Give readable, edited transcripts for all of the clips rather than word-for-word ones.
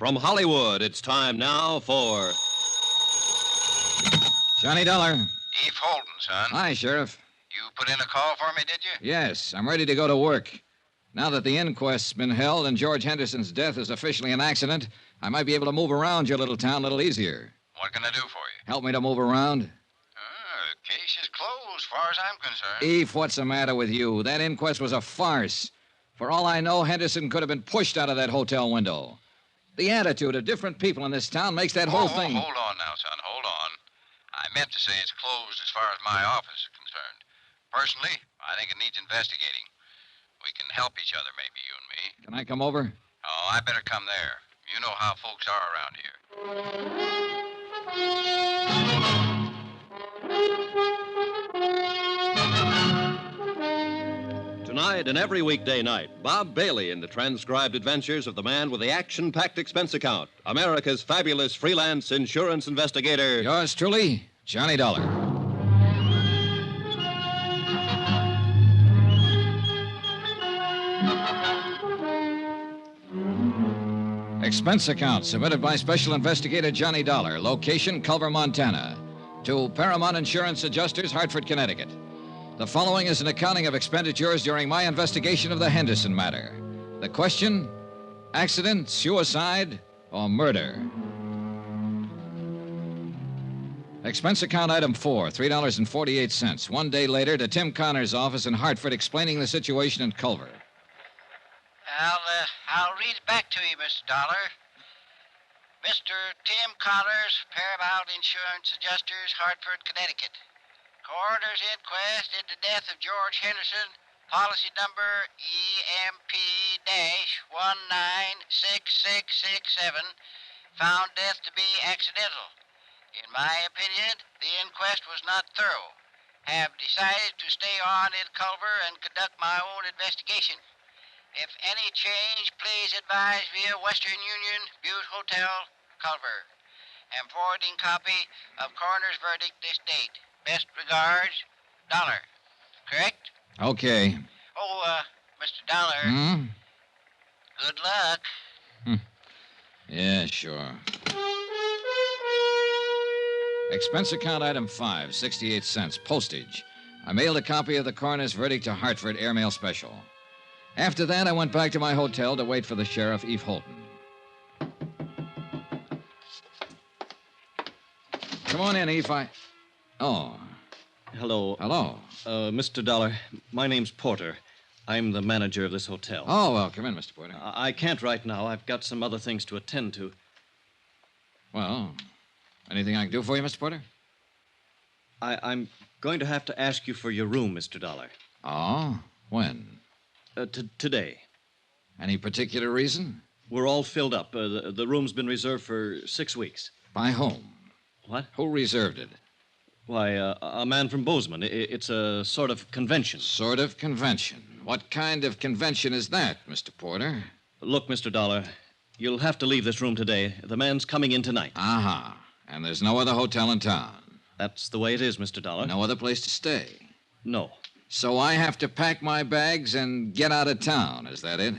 From Hollywood, it's time now for... Johnny Dollar. Eve Holden, son. Hi, Sheriff. You put in a call for me, did you? Yes, I'm ready to go to work. Now that the inquest's been held and George Henderson's death is officially an accident, I might be able to move around your little town a little easier. What can I do for you? Help me to move around? The case is closed, as far as I'm concerned. Eve, what's the matter with you? That inquest was a farce. For all I know, Henderson could have been pushed out of that hotel window. The attitude of different people in this town makes that whole thing... Hold on now, son, hold on. I meant to say it's closed as far as my office is concerned. Personally, I think it needs investigating. We can help each other, maybe, you and me. Can I come over? Oh, I better come there. You know how folks are around here. Tonight and every weekday night, Bob Bailey in the transcribed adventures of the man with the action-packed expense account, America's fabulous freelance insurance investigator. Yours truly, Johnny Dollar. Expense account submitted by Special Investigator Johnny Dollar. Location, Culver, Montana. To Paramount Insurance Adjusters, Hartford, Connecticut. The following is an accounting of expenditures during my investigation of the Henderson matter. The question, accident, suicide, or murder? Expense account item 4, $3.48. 1 day later to Tim Connor's office in Hartford explaining the situation in Culver. I'll read it back to you, Mr. Dollar. Mr. Tim Connors, Paramount Insurance Adjusters, Hartford, Connecticut. Coroner's inquest into death of George Henderson, policy number EMP-196667, found death to be accidental. In my opinion, the inquest was not thorough. Have decided to stay on in Culver and conduct my own investigation. If any change, please advise via Western Union, Butte Hotel, Culver. Am forwarding copy of coroner's verdict this date. Best regards, Dollar. Correct? Okay. Oh, Mr. Dollar. Good luck. Yeah, sure. Expense account item 5, 68 cents. Postage. I mailed a copy of the coroner's verdict to Hartford, airmail special. After that, I went back to my hotel to wait for the sheriff, Eve Holden. Come on in, Eve. Oh. Hello. Hello. Mr. Dollar, my name's Porter. I'm the manager of this hotel. Oh, well, come in, Mr. Porter. I can't right now. I've got some other things to attend to. Well, anything I can do for you, Mr. Porter? I'm going to have to ask you for your room, Mr. Dollar. Oh? When? Today. Any particular reason? We're all filled up. The room's been reserved for 6 weeks. By whom? What? Who reserved it? Why, a man from Bozeman. It's a sort of convention. Sort of convention? What kind of convention is that, Mr. Porter? Look, Mr. Dollar, you'll have to leave this room today. The man's coming in tonight. Uh-huh. And there's no other hotel in town? That's the way it is, Mr. Dollar. No other place to stay? No. So I have to pack my bags and get out of town, is that it?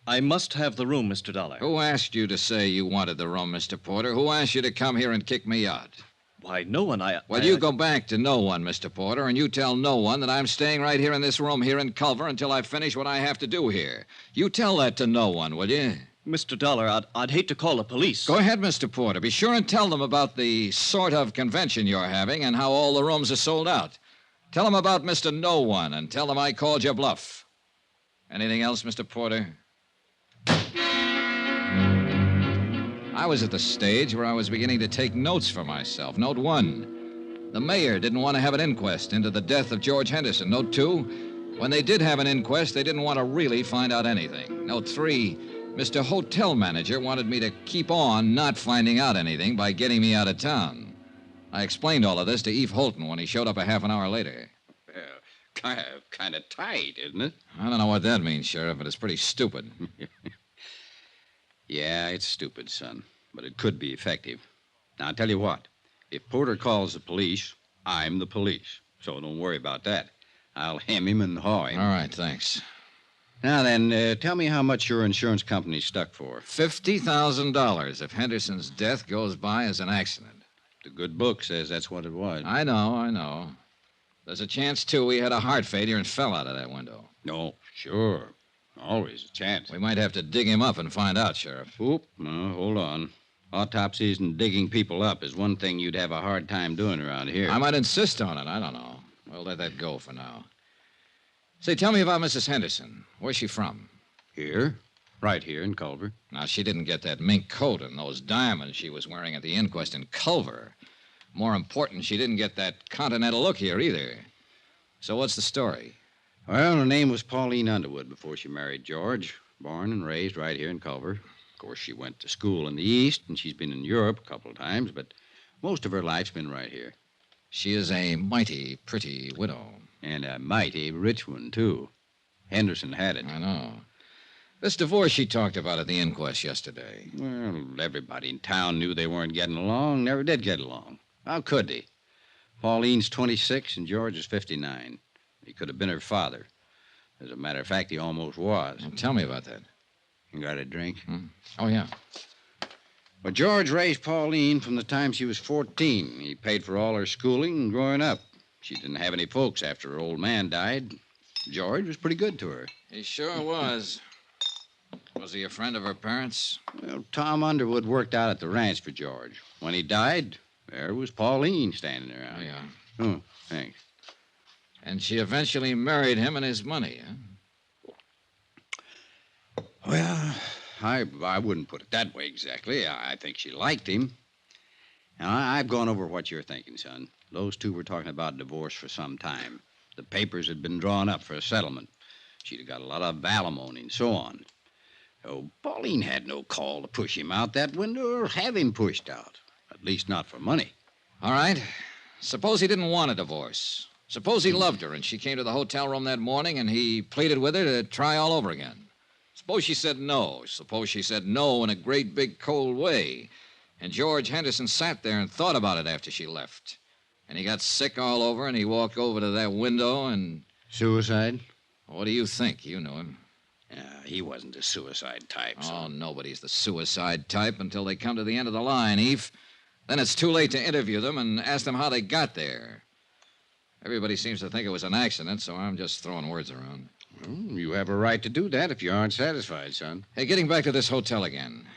I must have the room, Mr. Dollar. Who asked you to say you wanted the room, Mr. Porter? Who asked you to come here and kick me out? Why, no one. Well, you go back to no one, Mr. Porter, and you tell no one that I'm staying right here in this room here in Culver until I finish what I have to do here. You tell that to no one, will you? Mr. Dollar, I'd hate to call the police. Go ahead, Mr. Porter. Be sure and tell them about the sort of convention you're having and how all the rooms are sold out. Tell them about Mr. No One and tell them I called your bluff. Anything else, Mr. Porter? I was at the stage where I was beginning to take notes for myself. Note 1, the mayor didn't want to have an inquest into the death of George Henderson. Note 2, when they did have an inquest, they didn't want to really find out anything. Note 3, Mr. Hotel Manager wanted me to keep on not finding out anything by getting me out of town. I explained all of this to Eve Holden when he showed up a half an hour later. Well, kind of tight, isn't it? I don't know what that means, Sheriff, but it's pretty stupid. Yeah, it's stupid, son, but it could be effective. Now, I'll tell you what. If Porter calls the police, I'm the police. So don't worry about that. I'll hem him and haw him. All right, thanks. Now then, tell me how much your insurance company stuck for. $50,000 if Henderson's death goes by as an accident. The good book says that's what it was. I know. There's a chance, too, he had a heart failure and fell out of that window. No, sure. Always a chance. We might have to dig him up and find out, Sheriff. Oop, no, hold on. Autopsies and digging people up is one thing you'd have a hard time doing around here. I might insist on it. I don't know. We'll let that go for now. Say, tell me about Mrs. Henderson. Where's she from? Here. Right here in Culver. Now, she didn't get that mink coat and those diamonds she was wearing at the inquest in Culver. More important, she didn't get that continental look here either. So what's the story? Well, her name was Pauline Underwood before she married George. Born and raised right here in Culver. Of course, she went to school in the East, and she's been in Europe a couple of times, but most of her life's been right here. She is a mighty pretty widow. And a mighty rich one, too. Henderson had it. I know. This divorce she talked about at the inquest yesterday. Well, everybody in town knew they weren't getting along, never did get along. How could they? Pauline's 26 and George is 59. He could have been her father. As a matter of fact, he almost was. Well, tell me about that. You got a drink? Oh, yeah. Well, George raised Pauline from the time she was 14. He paid for all her schooling and growing up. She didn't have any folks after her old man died. George was pretty good to her. He sure was. Was he a friend of her parents? Well, Tom Underwood worked out at the ranch for George. When he died, there was Pauline standing around. Oh, yeah. Oh, thanks. And she eventually married him and his money, huh? Well, I wouldn't put it that way exactly. I think she liked him. Now, I've gone over what you're thinking, son. Those two were talking about divorce for some time. The papers had been drawn up for a settlement. She'd have got a lot of alimony and so on. Oh, Pauline had no call to push him out that window or have him pushed out. At least not for money. All right. Suppose he didn't want a divorce. Suppose he loved her and she came to the hotel room that morning and he pleaded with her to try all over again. Suppose she said no. Suppose she said no in a great big cold way. And George Henderson sat there and thought about it after she left. And he got sick all over and he walked over to that window and... Suicide? What do you think? You knew him. He wasn't a suicide type, so... Oh, nobody's the suicide type until they come to the end of the line, Eve. Then it's too late to interview them and ask them how they got there. Everybody seems to think it was an accident, so I'm just throwing words around. Well, you have a right to do that if you aren't satisfied, son. Hey, getting back to this hotel again.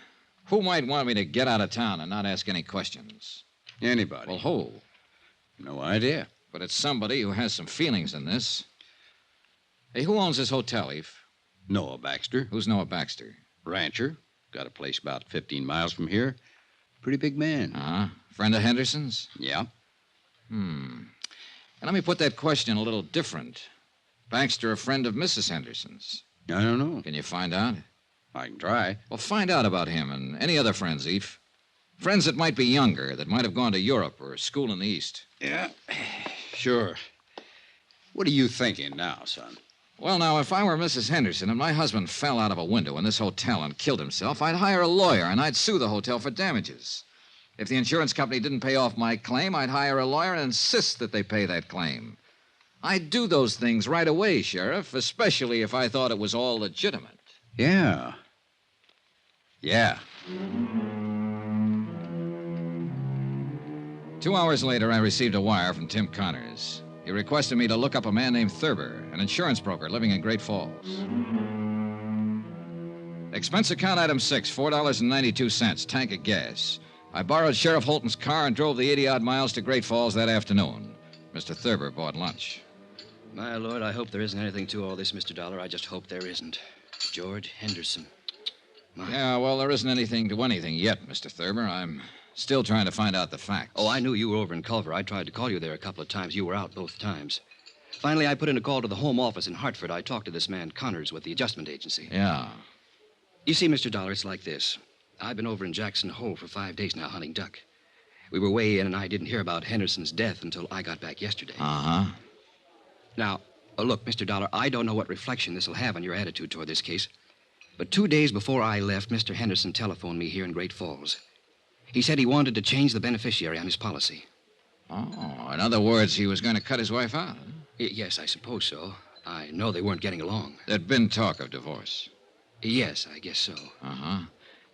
Who might want me to get out of town and not ask any questions? Anybody. Well, who? No idea. But it's somebody who has some feelings in this. Hey, who owns this hotel, Eve? Noah Baxter. Who's Noah Baxter? Rancher. Got a place about 15 miles from here. Pretty big man. Uh-huh. Friend of Henderson's? Yeah. And let me put that question a little different. Baxter a friend of Mrs. Henderson's? I don't know. Can you find out? I can try. Well, find out about him and any other friends, Eve. Friends that might be younger, that might have gone to Europe or school in the East. Yeah, sure. What are you thinking now, son? Well, now, if I were Mrs. Henderson and my husband fell out of a window in this hotel and killed himself, I'd hire a lawyer and I'd sue the hotel for damages. If the insurance company didn't pay off my claim, I'd hire a lawyer and insist that they pay that claim. I'd do those things right away, Sheriff, especially if I thought it was all legitimate. Yeah. Yeah. 2 hours later, I received a wire from Tim Connors. He requested me to look up a man named Thurber, an insurance broker living in Great Falls. Expense account item 6, $4.92, tank of gas. I borrowed Sheriff Holton's car and drove the 80-odd miles to Great Falls that afternoon. Mr. Thurber bought lunch. My lord, I hope there isn't anything to all this, Mr. Dollar. I just hope there isn't. George Henderson. Yeah, well, there isn't anything to anything yet, Mr. Thurber. I'm still trying to find out the facts. Oh, I knew you were over in Culver. I tried to call you there a couple of times. You were out both times. Finally, I put in a call to the home office in Hartford. I talked to this man, Connors, with the adjustment agency. Yeah. You see, Mr. Dollar, it's like this. I've been over in Jackson Hole for 5 days now hunting duck. We were way in, and I didn't hear about Henderson's death until I got back yesterday. Uh-huh. Now, look, Mr. Dollar, I don't know what reflection this will have on your attitude toward this case, but 2 days before I left, Mr. Henderson telephoned me here in Great Falls. He said he wanted to change the beneficiary on his policy. Oh, in other words, he was going to cut his wife out, huh? Yes, I suppose so. I know they weren't getting along. There'd been talk of divorce. Yes, I guess so. Uh-huh.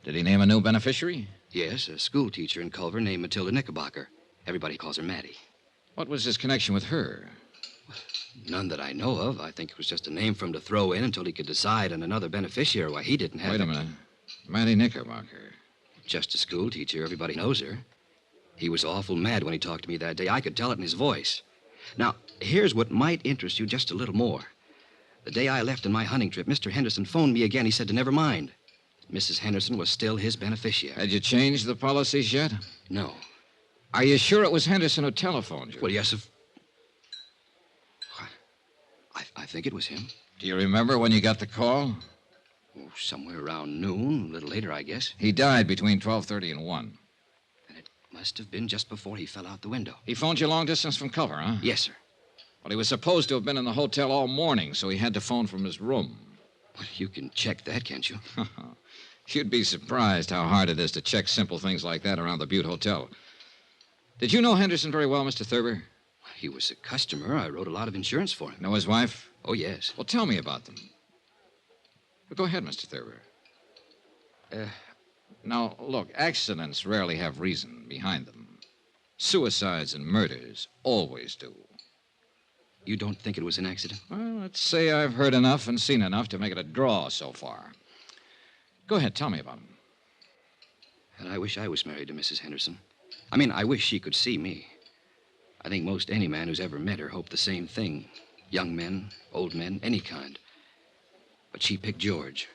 Did he name a new beneficiary? Yes, a school teacher in Culver named Matilda Knickerbocker. Everybody calls her Maddie. What was his connection with her? None that I know of. I think it was just a name for him to throw in until he could decide on another beneficiary. Why, he didn't have... Wait a minute. Maddie Knickerbocker. Just a school teacher. Everybody knows her. He was awful mad when he talked to me that day. I could tell it in his voice. Now, here's what might interest you just a little more. The day I left on my hunting trip, Mr. Henderson phoned me again. He said to never mind. Mrs. Henderson was still his beneficiary. Had you changed the policies yet? No. Are you sure it was Henderson who telephoned you? Well, yes, I think it was him. Do you remember when you got the call? Oh, somewhere around noon, a little later, I guess. He died between 12:30 and 1. And it must have been just before he fell out the window. He phoned you long distance from Culver, huh? Yes, sir. Well, he was supposed to have been in the hotel all morning, so he had to phone from his room. Well, you can check that, can't you? You'd be surprised how hard it is to check simple things like that around the Butte Hotel. Did you know Henderson very well, Mr. Thurber? He was a customer. I wrote a lot of insurance for him. Know his wife? Oh, yes. Well, tell me about them. Well, go ahead, Mr. Thurber. Now, look, accidents rarely have reason behind them. Suicides and murders always do. You don't think it was an accident? Well, let's say I've heard enough and seen enough to make it a draw so far. Go ahead, tell me about them. And I wish I was married to Mrs. Henderson. I mean, I wish she could see me. I think most any man who's ever met her hoped the same thing. Young men, old men, any kind. But she picked George.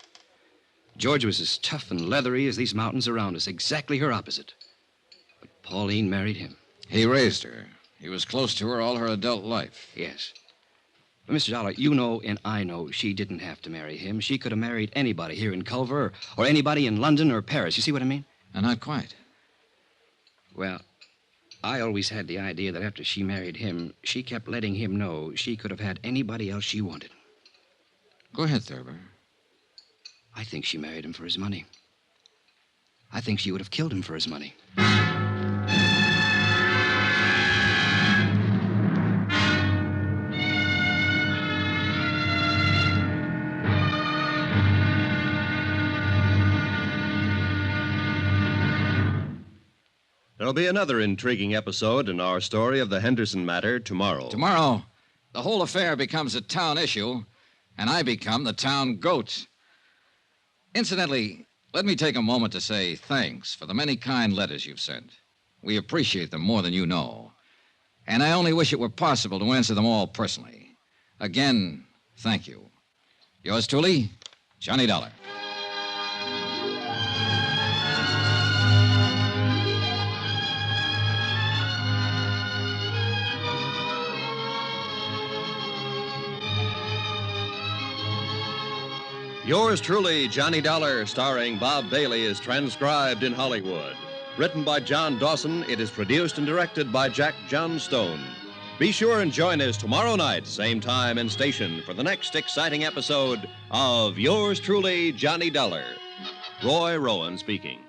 George was as tough and leathery as these mountains around us, exactly her opposite. But Pauline married him. He raised her. He was close to her all her adult life. Yes. But, Mr. Dollar, you know and I know she didn't have to marry him. She could have married anybody here in Culver or anybody in London or Paris. You see what I mean? Not quite. Well, I always had the idea that after she married him, she kept letting him know she could have had anybody else she wanted. Go ahead, Thurber. I think she married him for his money. I think she would have killed him for his money. There'll be another intriguing episode in our story of the Henderson matter tomorrow. Tomorrow, the whole affair becomes a town issue, and I become the town goat. Incidentally, let me take a moment to say thanks for the many kind letters you've sent. We appreciate them more than you know. And I only wish it were possible to answer them all personally. Again, thank you. Yours truly, Johnny Dollar. Yours truly, Johnny Dollar, starring Bob Bailey, is transcribed in Hollywood. Written by John Dawson, it is produced and directed by Jack Johnstone. Be sure and join us tomorrow night, same time and station, for the next exciting episode of Yours truly, Johnny Dollar. Roy Rowan speaking.